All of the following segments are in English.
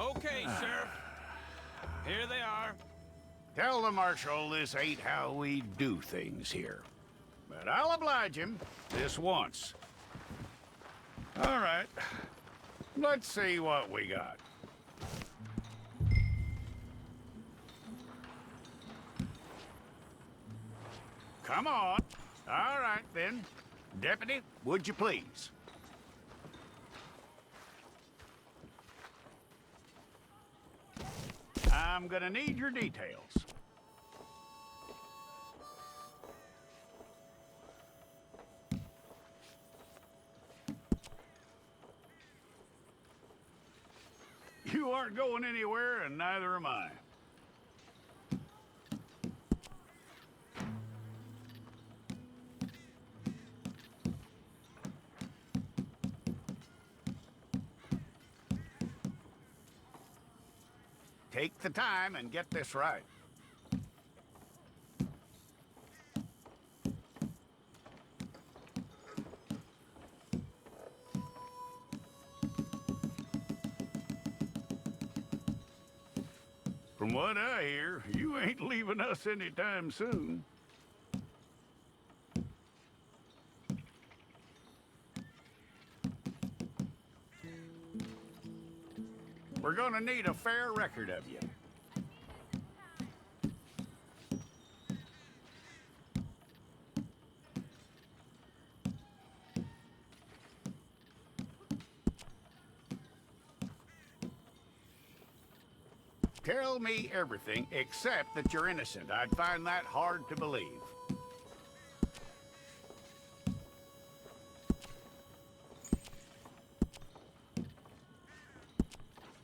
Okay, Sheriff. Here they are. Tell the Marshal this ain't how we do things here. But I'll oblige him this once. All right. Let's see what we got. Come on. All right, then. Deputy, would you please? I'm gonna need your details. You aren't going anywhere, and neither am I. Take the time and get this right. From what I hear, you ain't leaving us anytime soon. We're gonna need a fair record of you. Tell me everything except that you're innocent. I'd find that hard to believe.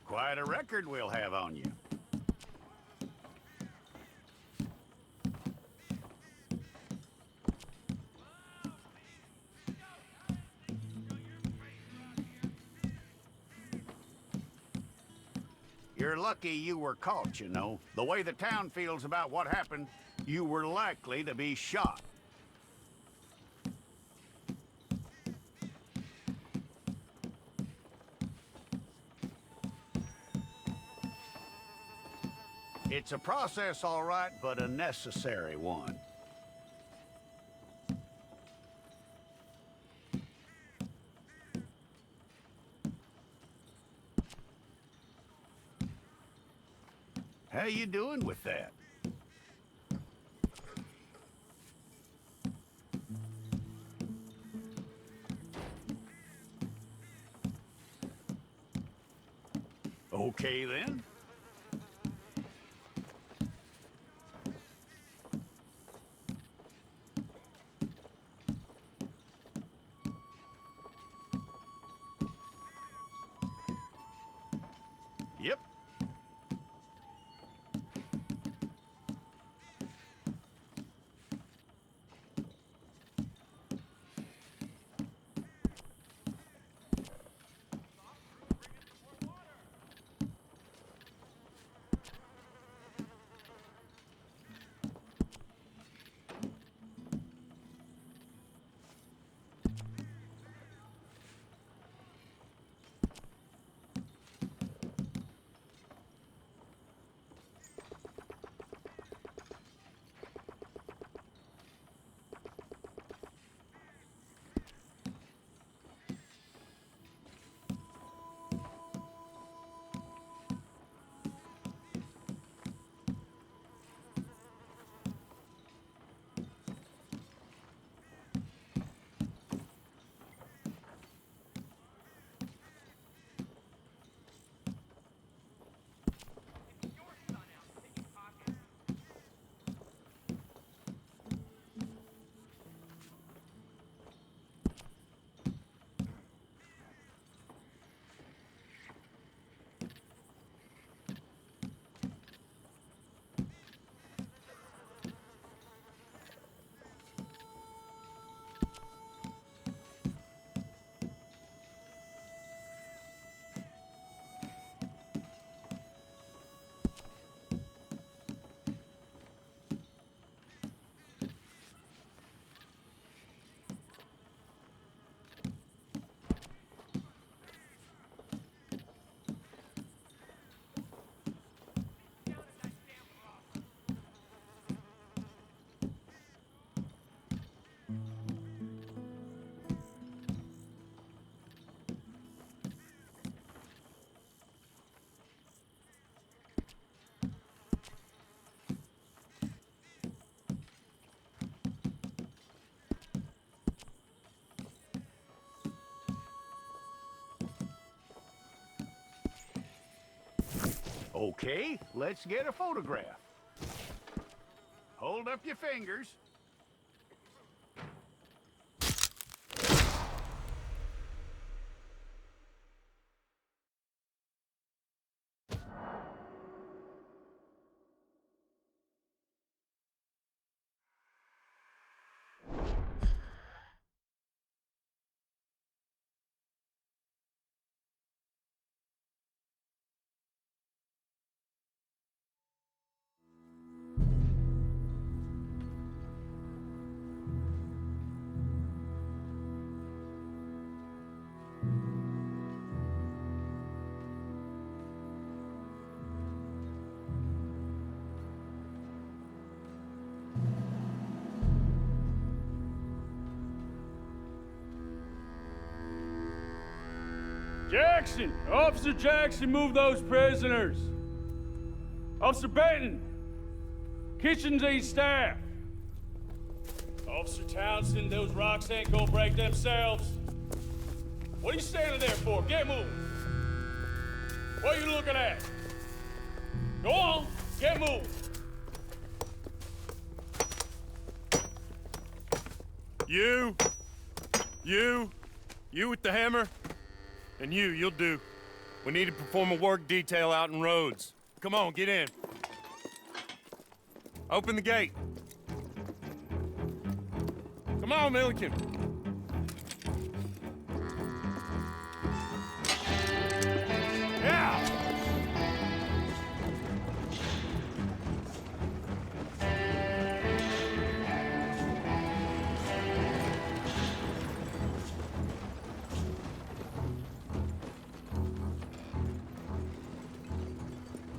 Quite a record we'll have on you. You're lucky you were caught, you know. The way the town feels about what happened, you were likely to be shot. It's a process, all right, but a necessary one. How you doing with that? Okay, then. Yep. Okay, let's get a photograph. Hold up your fingers. Jackson! Officer Jackson, move those prisoners! Officer Benton! Kitchens ain't staff! Officer Townsend, those rocks ain't gonna break themselves. What are you standing there for? Get moving! What are you looking at? Go on, get moving! You with the hammer? And you'll do. We need to perform a work detail out in Rhodes. Come on, get in. Open the gate. Come on, Milliken. Yeah!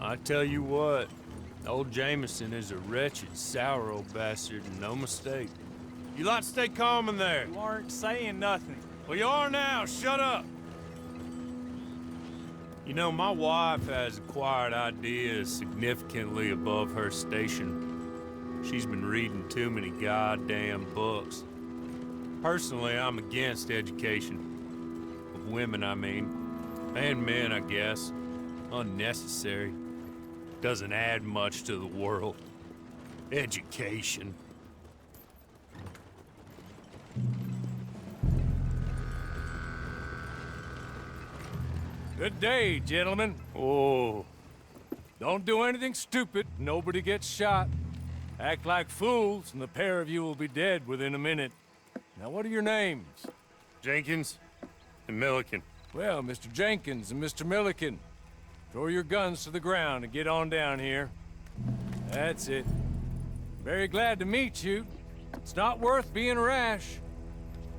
I tell you what, old Jameson is a wretched, sour old bastard, and no mistake. You lot stay calm in there. You aren't saying nothing. Well, you are now. Shut up. You know, my wife has acquired ideas significantly above her station. She's been reading too many goddamn books. Personally, I'm against education. Of women, I mean. And men, I guess. Unnecessary. Doesn't add much to the world. Education. Good day, gentlemen. Oh. Don't do anything stupid. Nobody gets shot. Act like fools, and the pair of you will be dead within a minute. Now, what are your names? Jenkins and Milliken. Well, Mr. Jenkins and Mr. Milliken, throw your guns to the ground and get on down here. That's it. Very glad to meet you. It's not worth being rash.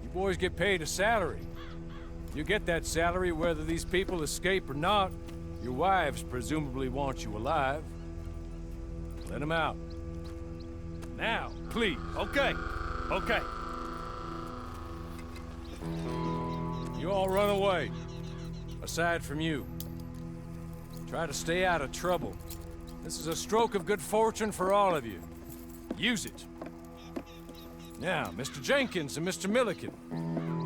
You boys get paid a salary. You get that salary whether these people escape or not. Your wives presumably want you alive. Let them out. Now, please. Okay. You all run away. Aside from you. Try to stay out of trouble. This is a stroke of good fortune for all of you. Use it. Now, Mr. Jenkins and Mr. Milliken,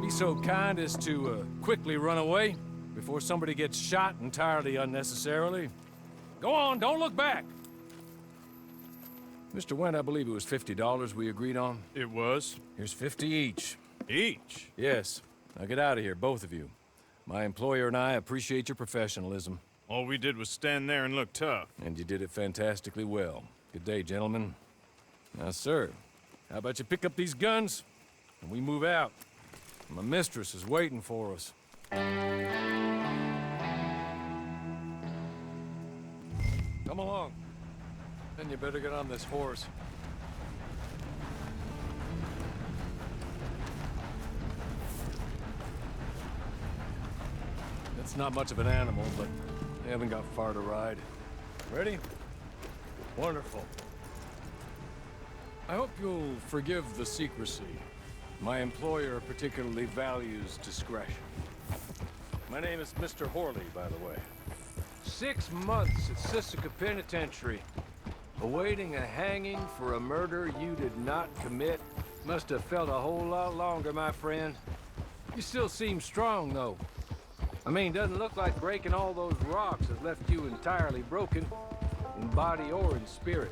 be so kind as to quickly run away before somebody gets shot entirely unnecessarily. Go on, don't look back. Mr. Wendt, I believe it was $50 we agreed on. It was. Here's 50 each. Each? Yes. Now get out of here, both of you. My employer and I appreciate your professionalism. All we did was stand there and look tough. And you did it fantastically well. Good day, gentlemen. Now, sir, how about you pick up these guns and we move out? My mistress is waiting for us. Come along. Then you better get on this horse. It's not much of an animal, but they haven't got far to ride. Ready? Wonderful. I hope you'll forgive the secrecy. My employer particularly values discretion. My name is Mr. Horley, by the way. 6 months at Sisika Penitentiary, awaiting a hanging for a murder you did not commit. Must have felt a whole lot longer, my friend. You still seem strong, though. I mean, doesn't look like breaking all those rocks has left you entirely broken, in body or in spirit.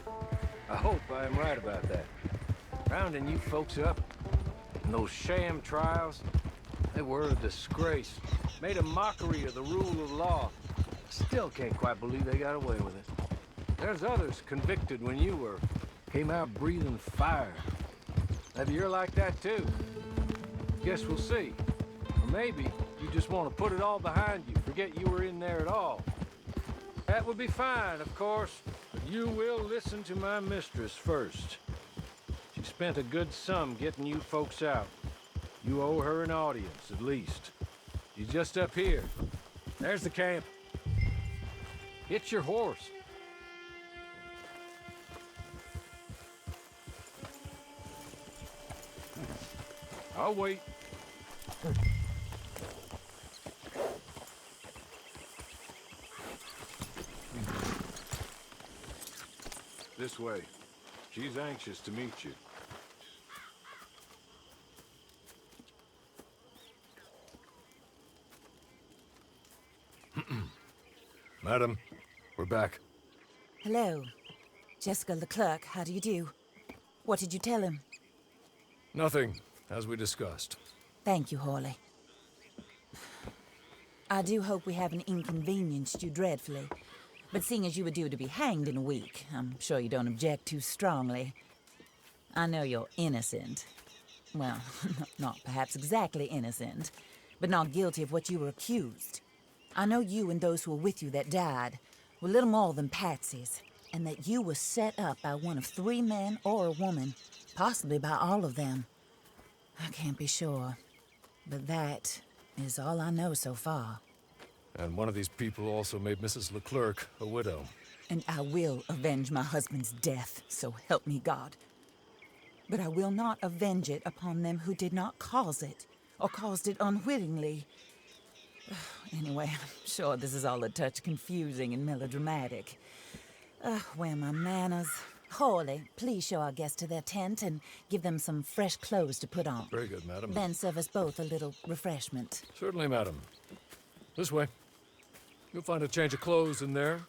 I hope I am right about that. Rounding you folks up, and those sham trials, they were a disgrace. Made a mockery of the rule of law. Still can't quite believe they got away with it. There's others convicted when you were. Came out breathing fire. Maybe you're like that too. Guess we'll see. Or maybe you just want to put it all behind you, forget you were in there at all. That would be fine, of course, but you will listen to my mistress first. She spent a good sum getting you folks out. You owe her an audience, at least. She's just up here. There's the camp. It's your horse. I'll wait. This way. She's anxious to meet you. Madam, we're back. Hello. Jessica Leclerc, how do you do? What did you tell him? Nothing, as we discussed. Thank you, Hawley. I do hope we haven't inconvenienced you dreadfully. But seeing as you were due to be hanged in a week, I'm sure you don't object too strongly. I know you're innocent. Well, not perhaps exactly innocent, but not guilty of what you were accused. I know you and those who were with you that died were little more than patsies, and that you were set up by one of 3 men or a woman, possibly by all of them. I can't be sure, but that is all I know so far. And one of these people also made Mrs. Leclerc a widow. And I will avenge my husband's death, so help me God. But I will not avenge it upon them who did not cause it, or caused it unwittingly. Anyway, I'm sure this is all a touch confusing and melodramatic. Where are my manners? Hawley, please show our guests to their tent and give them some fresh clothes to put on. Very good, madam. Then serve us both a little refreshment. Certainly, madam. This way. You'll find a change of clothes in there,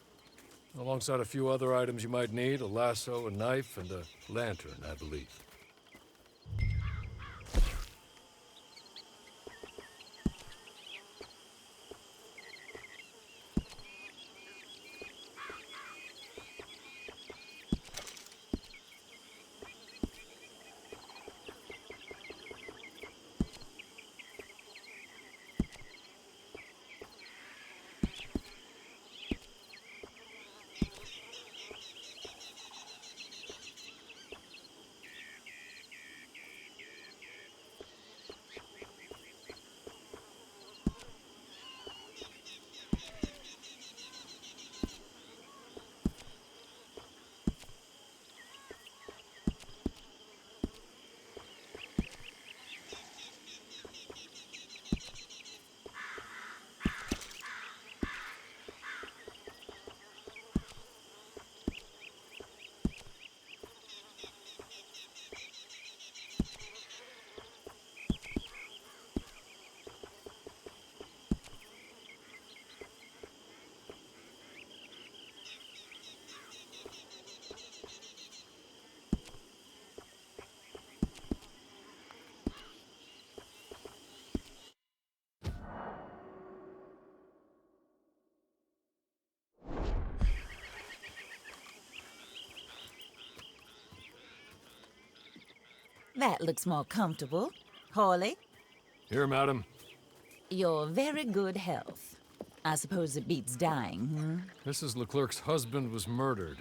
alongside a few other items you might need, a lasso, a knife, and a lantern, I believe. That looks more comfortable. Hawley, Here, madam. your very good health. I suppose it beats dying, Mrs. Leclerc's husband was murdered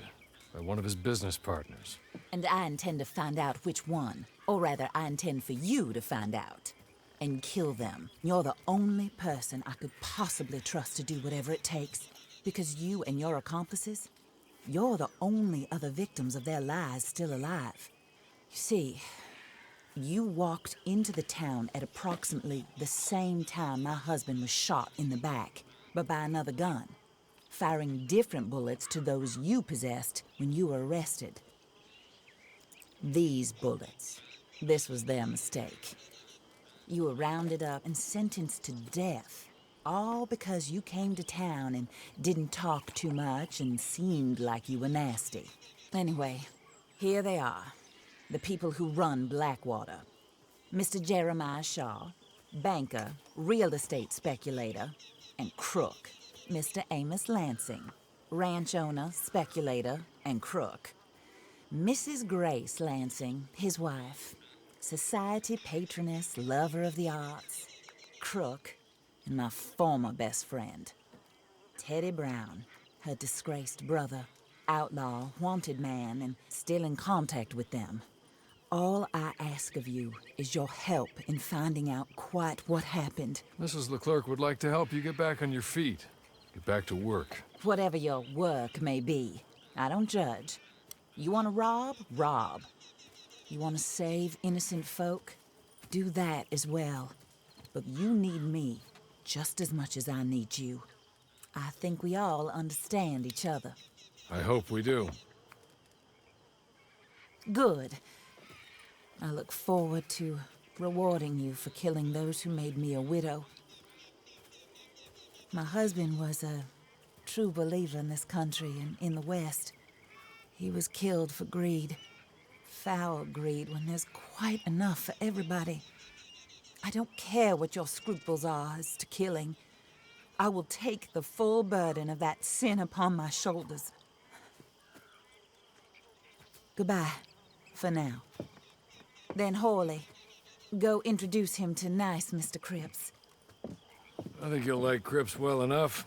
by one of his business partners. And I intend to find out which one. Or rather, I intend for you to find out. And kill them. You're the only person I could possibly trust to do whatever it takes. Because you and your accomplices, you're the only other victims of their lies still alive. You see, you walked into the town at approximately the same time my husband was shot in the back, but by another gun, firing different bullets to those you possessed when you were arrested. These bullets, this was their mistake. You were rounded up and sentenced to death All because you came to town and didn't talk too much and seemed like you were nasty. Anyway, here they are. The people who run Blackwater. Mr. Jeremiah Shaw, banker, real estate speculator, and crook. Mr. Amos Lansing, ranch owner, speculator, and crook. Mrs. Grace Lansing, his wife, society patroness, lover of the arts, crook, and my former best friend. Teddy Brown, her disgraced brother, outlaw, wanted man, and still in contact with them. All I ask of you is your help in finding out quite what happened. Mrs. Leclerc would like to help you get back on your feet. Get back to work. Whatever your work may be, I don't judge. You want to rob? Rob. You want to save innocent folk? Do that as well. But you need me just as much as I need you. I think we all understand each other. I hope we do. Good. I look forward to rewarding you for killing those who made me a widow. My husband was a true believer in this country and in the West. He was killed for greed. Foul greed when there's quite enough for everybody. I don't care what your scruples are as to killing. I will take the full burden of that sin upon my shoulders. Goodbye, for now. Then Hawley, go introduce him to nice Mr. Cripps. I think you'll like Cripps well enough.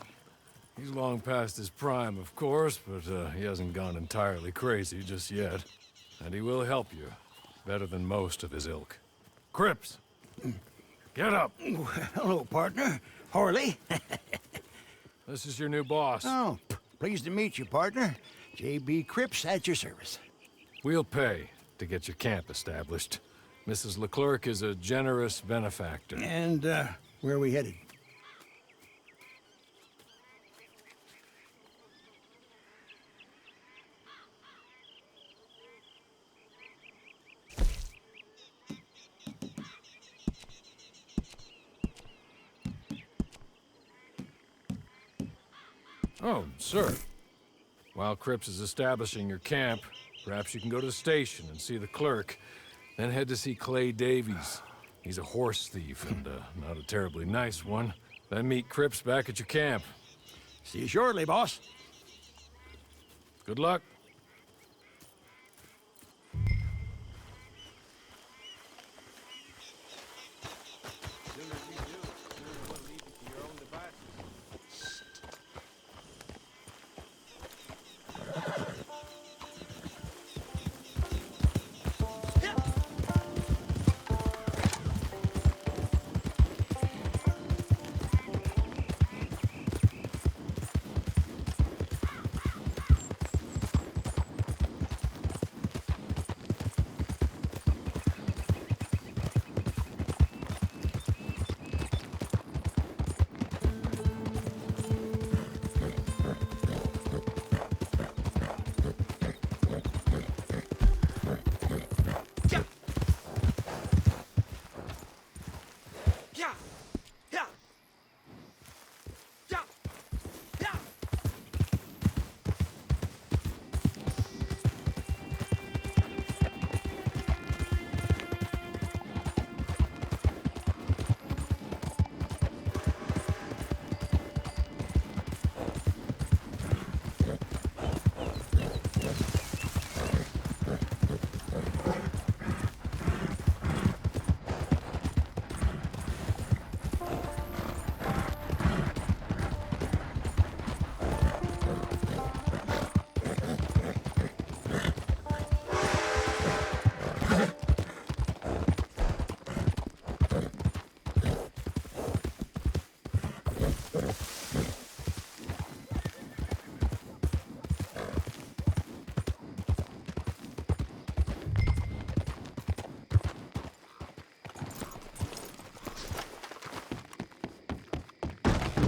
He's long past his prime, of course, but he hasn't gone entirely crazy just yet. And he will help you, better than most of his ilk. Cripps! Get up! Hello, partner. Harley. This is your new boss. Oh, pleased to meet you, partner. J.B. Cripps at your service. We'll pay to get your camp established. Mrs. Leclerc is a generous benefactor. And, where are we headed? Oh, sir. While Cripps is establishing your camp, perhaps you can go to the station and see the clerk, then head to see Clay Davies. He's a horse thief and not a terribly nice one. Then meet Cripps back at your camp. See you shortly, boss. Good luck.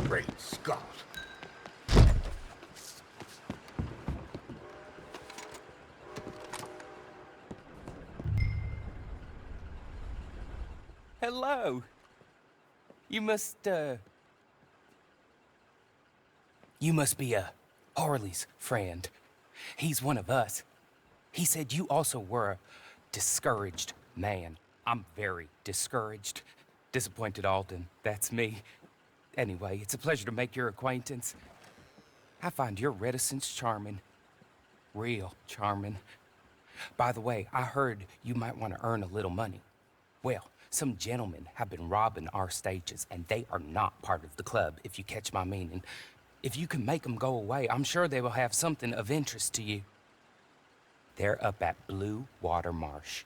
Great Scott. Hello. You must, You must be Harley's friend. He's one of us. He said you also were a discouraged man. I'm very discouraged. Disappointed Alden, that's me. Anyway, it's a pleasure to make your acquaintance. I find your reticence charming. Real charming. By the way, I heard you might want to earn a little money. Well, some gentlemen have been robbing our stages, and they are not part of the club, if you catch my meaning. If you can make them go away, I'm sure they will have something of interest to you. They're up at Blue Water Marsh.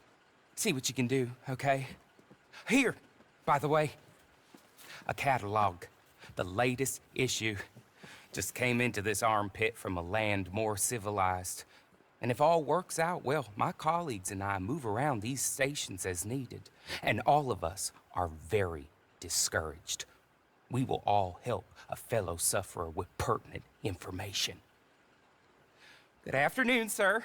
See what you can do, okay? Here, by the way, a catalog. The latest issue. Just came into this armpit from a land more civilized. And if all works out, well, my colleagues and I move around these stations as needed. And all of us are very discouraged. We will all help a fellow sufferer with pertinent information. Good afternoon, sir.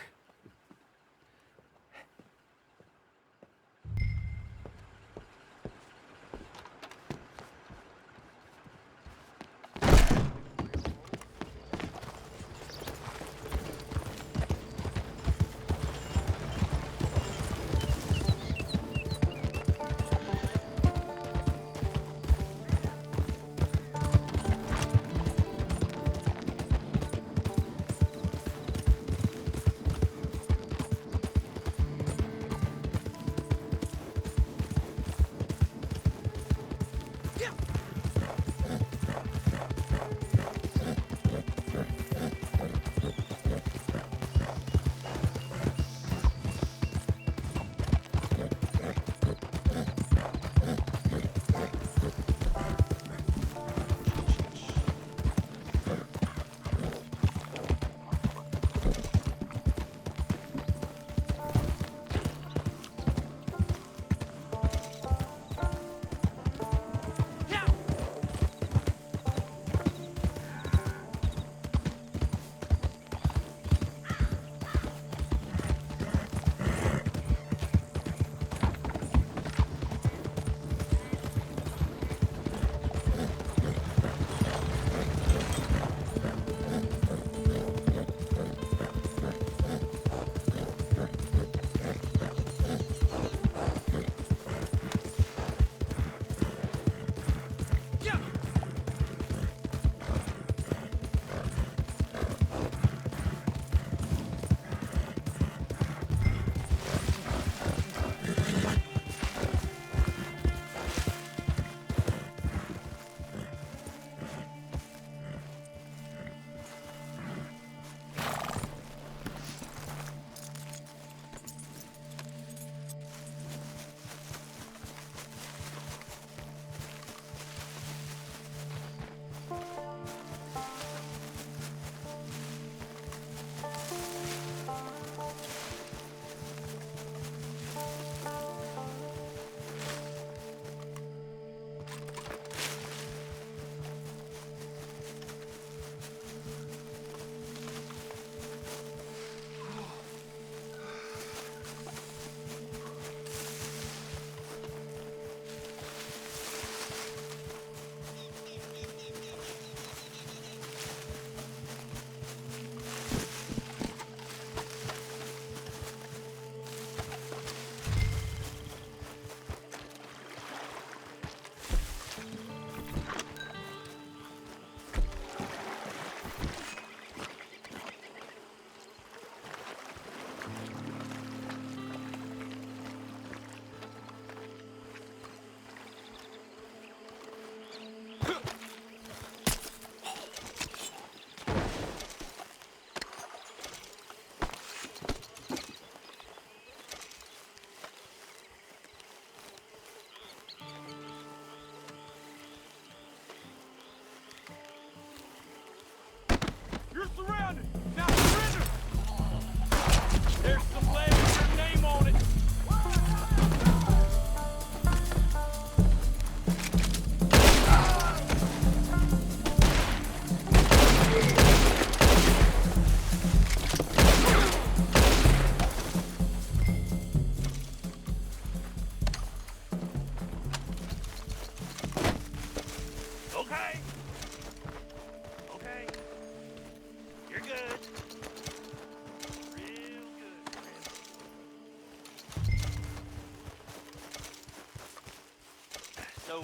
So,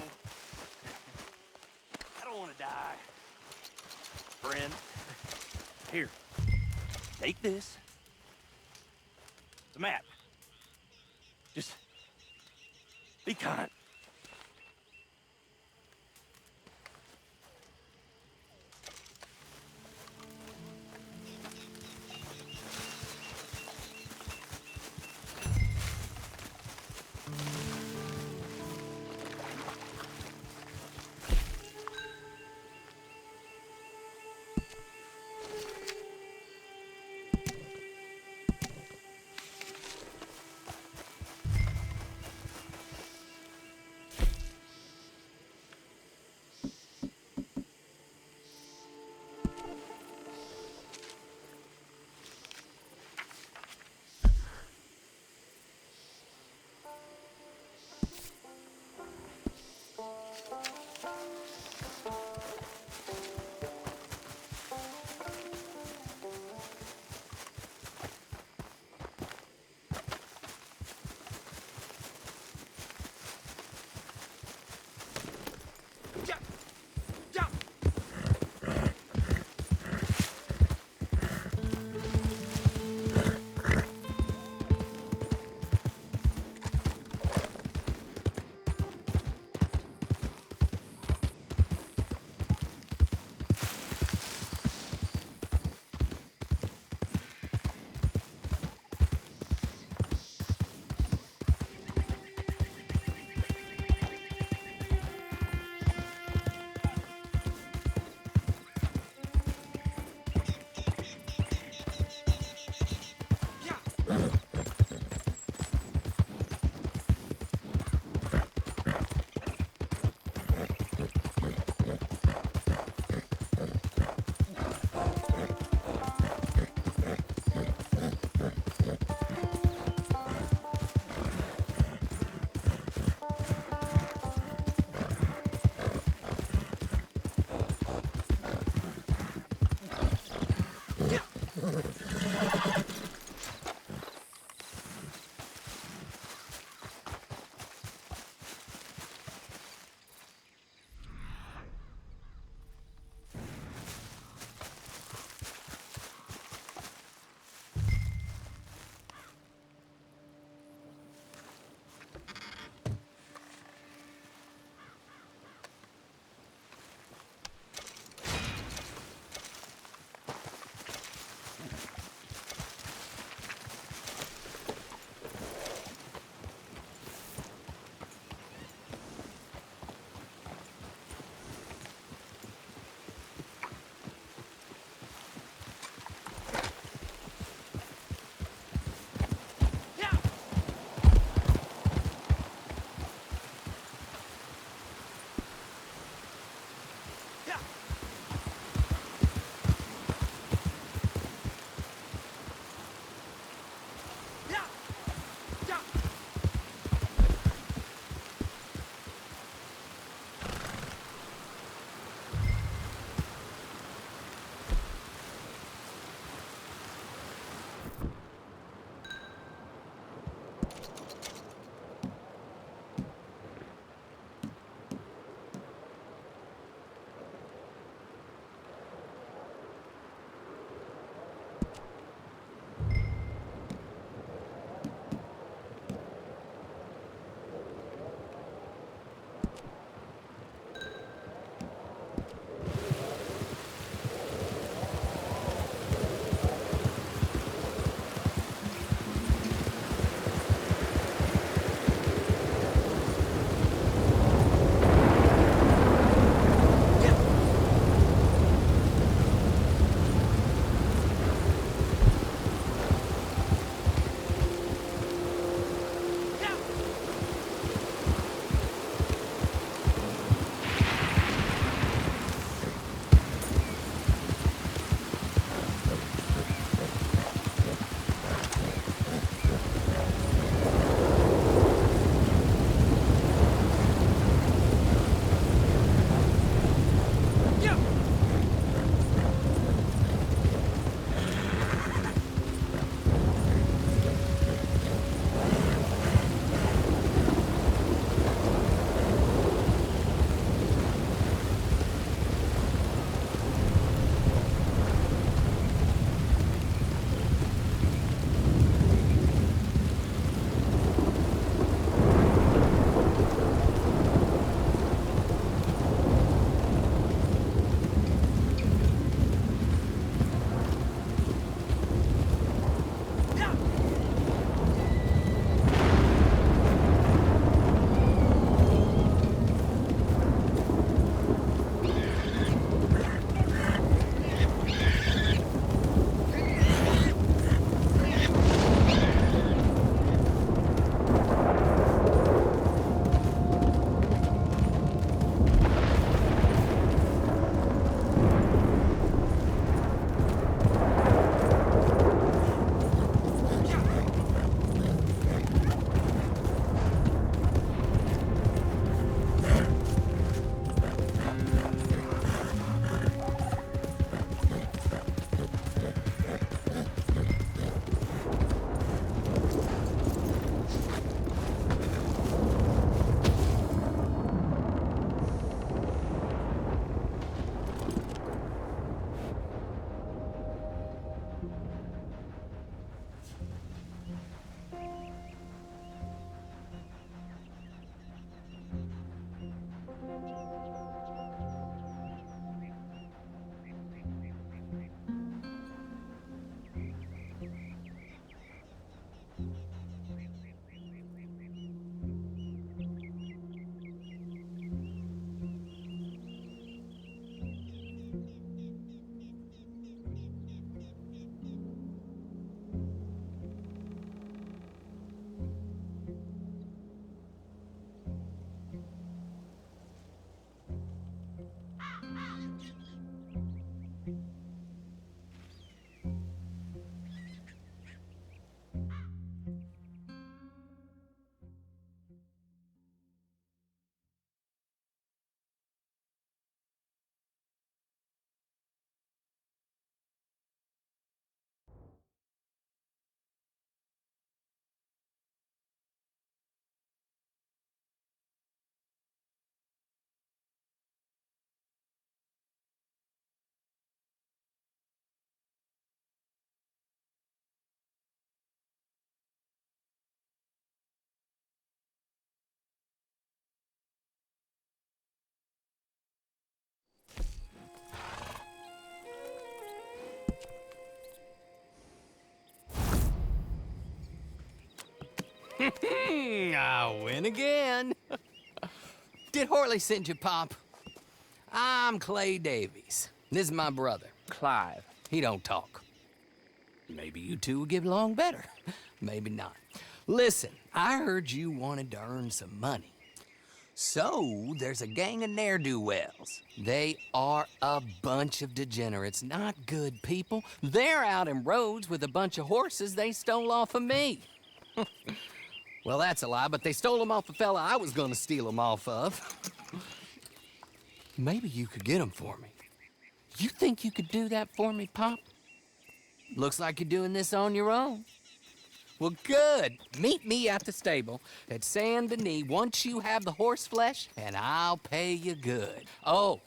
I don't want to die. Friend, here, take this. It's a map. Just be kind. I win again. Did Horley send you, Pop? I'm Clay Davies. This is my brother, Clive. He don't talk. Maybe you two will get along better. Maybe not. Listen, I heard you wanted to earn some money. So, there's a gang of ne'er-do-wells. They are a bunch of degenerates, not good people. They're out in roads with a bunch of horses they stole off of me. Well, that's a lie, but they stole them off a fella I was gonna steal them off of. Maybe you could get them for me. You think you could do that for me, Pop? Looks like you're doing this on your own. Well, good. Meet me at the stable at Saint Denis once you have the horse flesh, and I'll pay you good. Oh,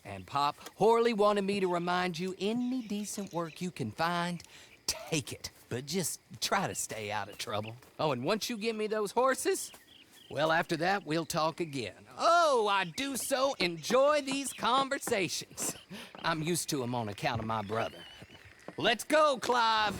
and Pop, Horley wanted me to remind you, any decent work you can find, take it. But just try to stay out of trouble. Oh, and once you give me those horses, well, after that, we'll talk again. Oh, I do so enjoy these conversations. I'm used to them on account of my brother. Let's go, Clive.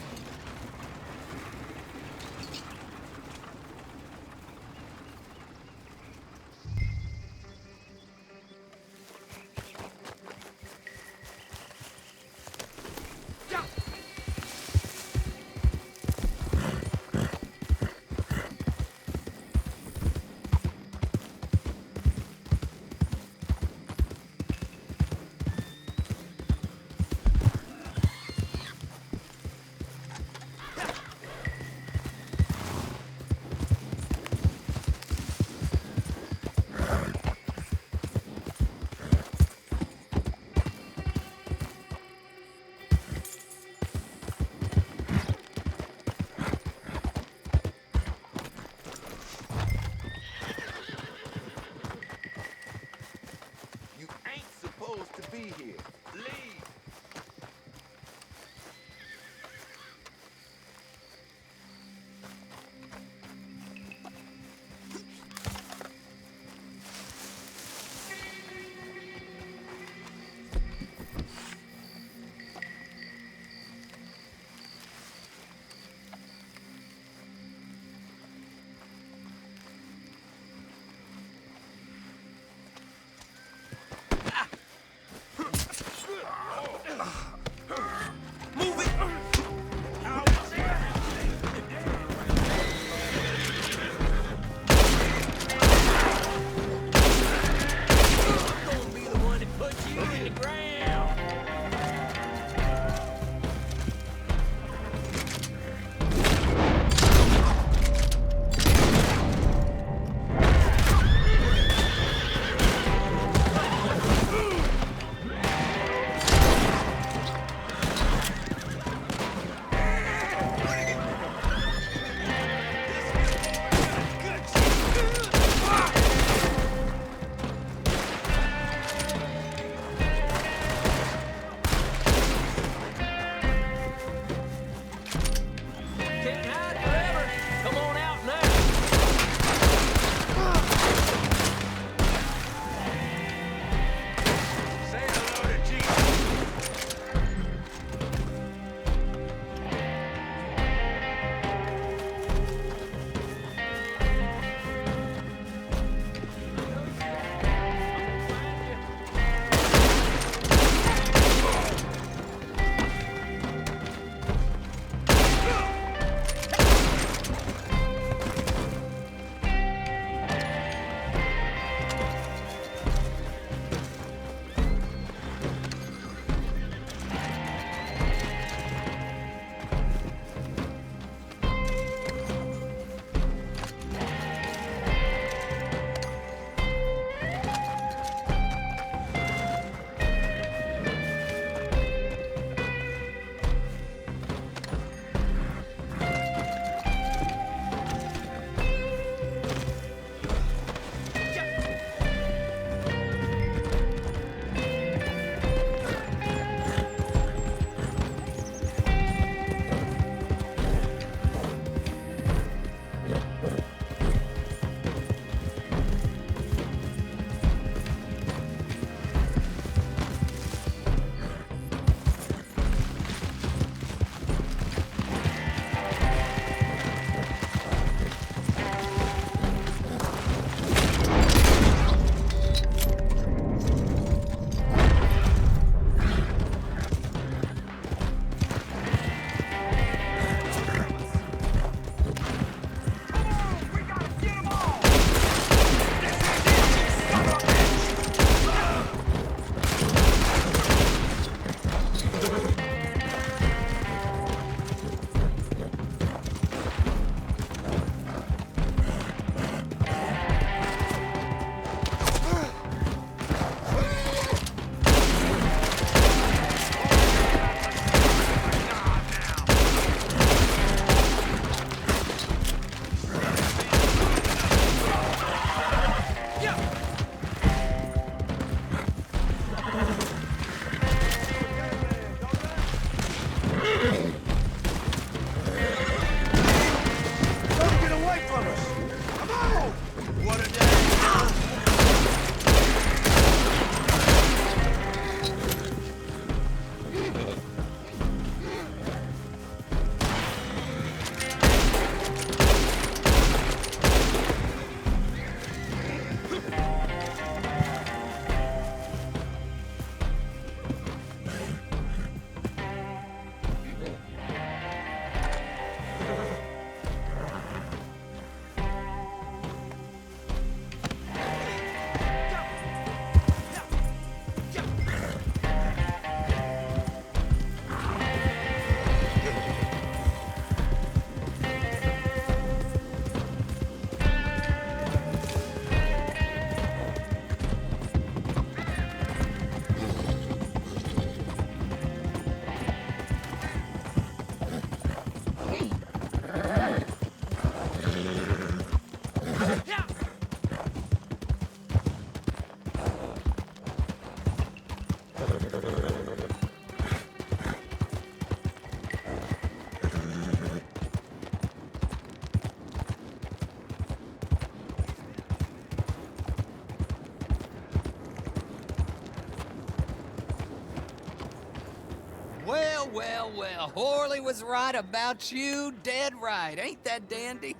Well, Horley was right about you, dead right. Ain't that dandy?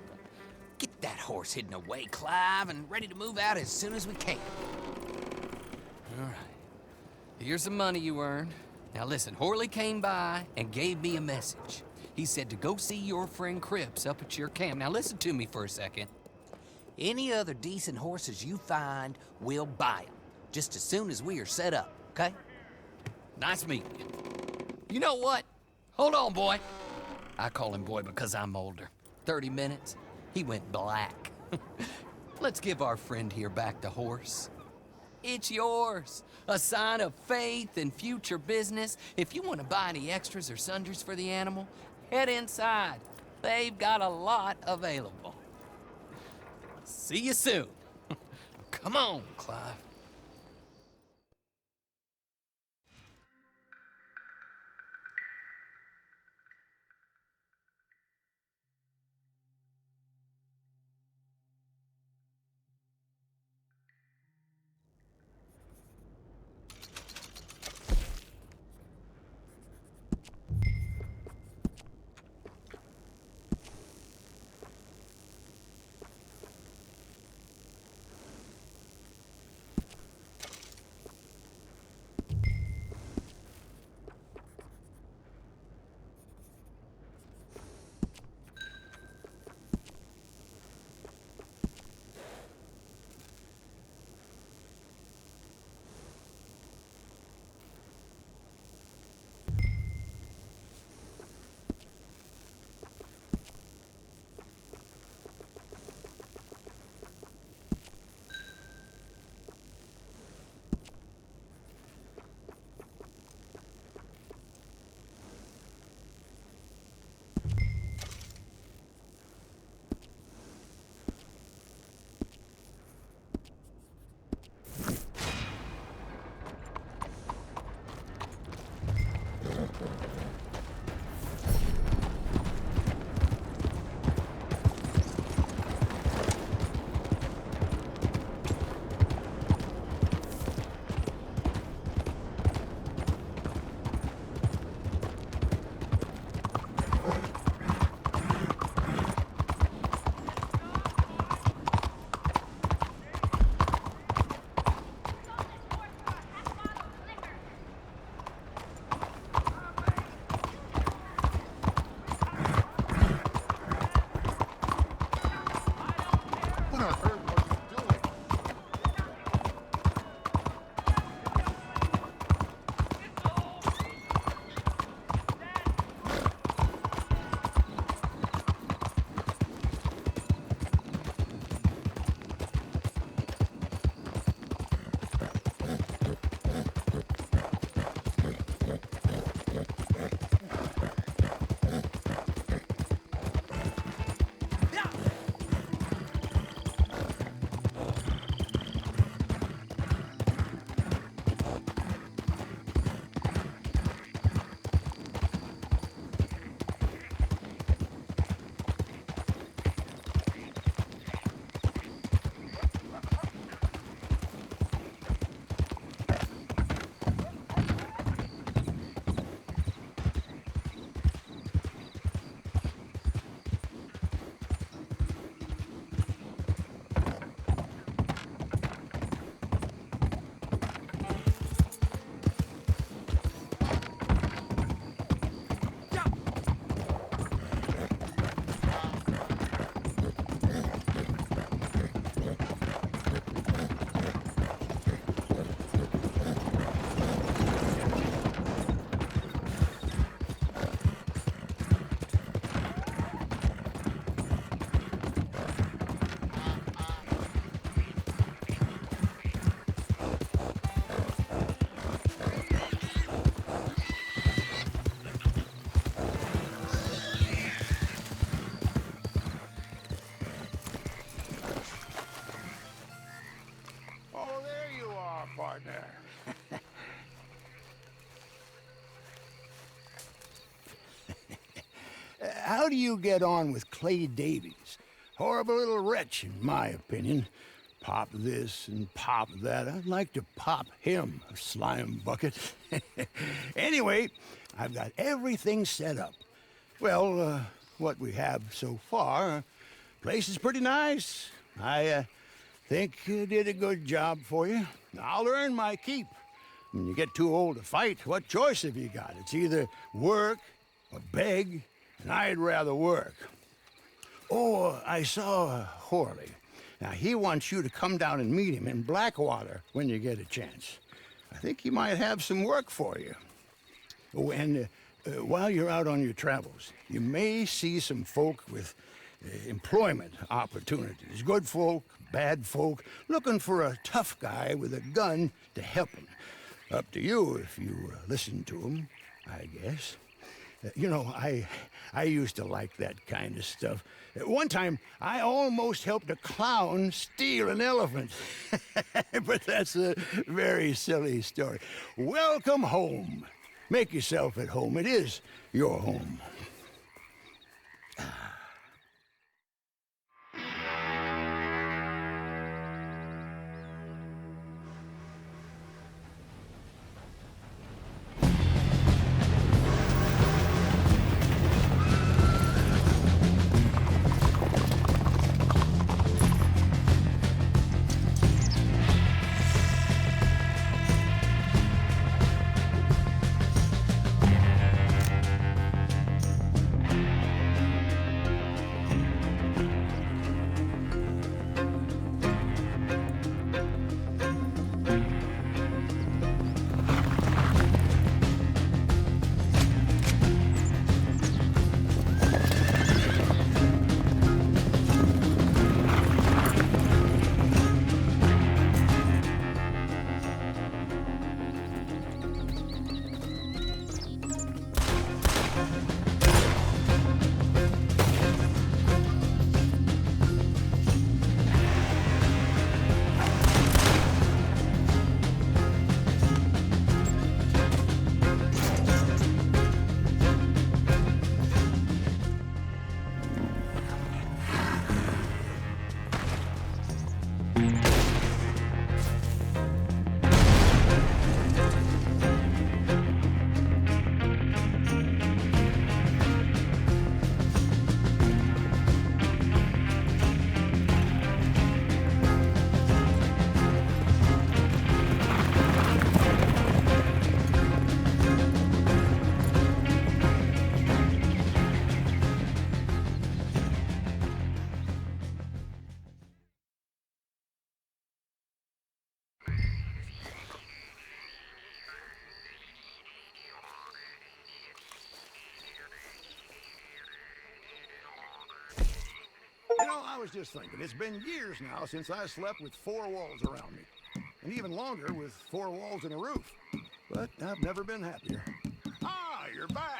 Get that horse hidden away, Clive, and ready to move out as soon as we can. All right. Here's the money you earned. Now listen, Horley came by and gave me a message. He said to go see your friend Cripps up at your camp. Now listen to me for a second. Any other decent horses you find, we'll buy them. Just as soon as we are set up, okay? Nice meeting you. You know what? Hold on, boy. I call him boy because I'm older. 30 minutes, he went black. Let's give our friend here back the horse. It's yours. A sign of faith and future business. If you want to buy any extras or sundries for the animal, head inside. They've got a lot available. See you soon. Come on, Clive. partner. How do you get on with Clay Davies? Horrible little wretch, in my opinion. pop this and pop that. I'd like to pop him, a slime bucket. Anyway, I've got everything set up. Well, what we have so far, place is pretty nice. I think you did a good job for you. I'll earn my keep. When you get too old to fight, what choice have you got? It's either work or beg, and I'd rather work. Oh, I saw Horley. Now, he wants you to come down and meet him in Blackwater when you get a chance. I think he might have some work for you. Oh, and while you're out on your travels, you may see some folk with employment opportunities. Good folk, bad folk, looking for a tough guy with a gun to help them. Up to you if you listen to them, I guess. You know, I used to like that kind of stuff. One time, I almost helped a clown steal an elephant. But that's a very silly story. Welcome home. Make yourself at home. It is your home. You know, I was just thinking, it's been years now since I slept with 4 walls around me. And even longer with 4 walls and a roof. But I've never been happier. Ah, you're back.